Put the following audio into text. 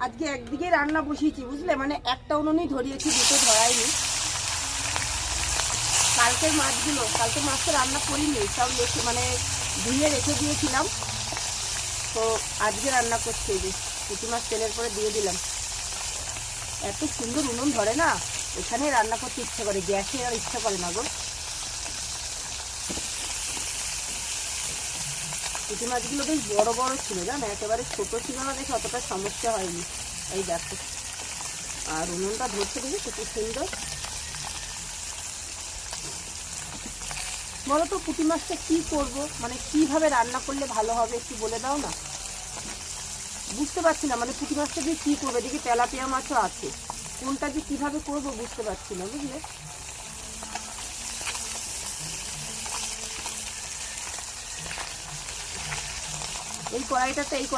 আজকে একদিকে রান্না বসিয়েছি বুঝলে, মানে একটা উনুনই ধরিয়েছি, দুটো ধরাইনি। কালকের মাছগুলো, কালকে মাছ তো রান্না করিনি, সব রেখে মানে ধুয়ে রেখে দিয়েছিলাম। তো আজকে রান্না করছি, এই যে পুঁটি মাছ তেলের পরে দিয়ে দিলাম। এত সুন্দর উনুন ধরে না, এখানে রান্না করতে ইচ্ছে করে, গ্যাসে আর ইচ্ছা করে না গো। পুঁটি মাছগুলো বেশ বড় বড় ছিল জানো, একেবারে ছোট ছিল না দেখে অতটা সমস্যা হয়নি। এই দেখো, আর উনুনটা ধরতে দেখে কত সুন্দর। বলো তো পুঁটি মাছটা কী করবো, মানে কিভাবে রান্না করলে ভালো হবে একটু বলে দাও না। বুঝতে পারছি না, মানে পুঁটি মাছটা দিয়ে কী করবে, দেখি তেলাপিয়া মাছও আছে, কোনটা যে কীভাবে করবো বুঝতে পারছি না বুঝলে। এই কড়াইটাতে, এই কড়াই